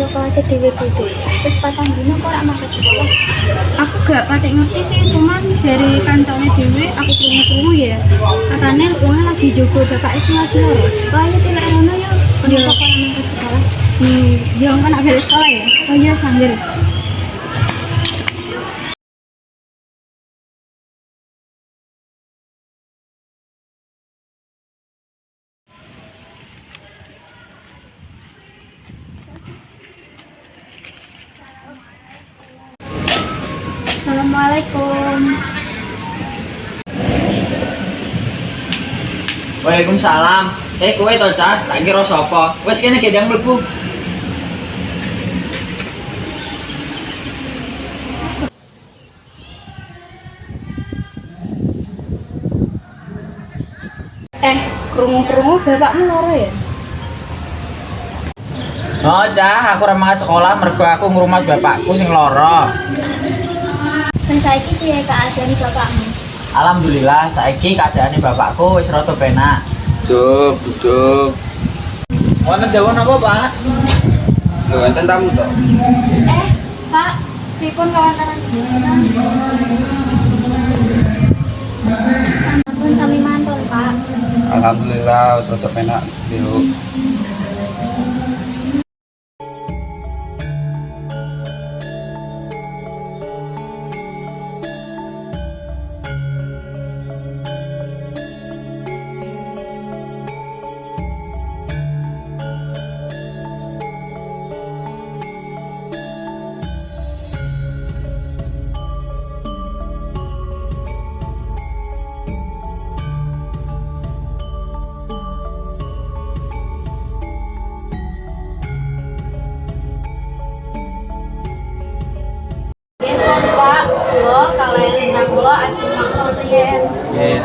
yo kelas dhewe-dhewe. Wis patang dino kok ora mangkat sekolah. Aku gak patek ngerti sih, cuman dari kancane dhewe aku krungu-krungu ya. Katane wong lagi jogo bapak sing lagi loro. Wah, ya tilek ngono yo. Kenapa kok ora mangkat sekolah? Dia kan agak sekolah ya. Oh iya sambil. Assalamualaikum. Waalaikumsalam. Kowe to, Cah? Tak kira sapa. Wis kene gendang mlebu. Krungu-krungu bapakmu loro ya? Oh, Cah, aku ora mangkat sekolah mergo aku ngrumat bapakku sing lara. Dan saiki piye keadaan bapakmu? Alhamdulillah, saiki keadaane bapakku wis rada penak. Duduk. Wonten dawuh napa, Pak? Lho, enten tamu to? Pak, pripun kawantaran jenengan? Sampun sami mantun, Pak. Alhamdulillah wis rada penak, yuk. Nggih, Pak. Kula kalian tentang kula ajeng maksa riyen. Nggih,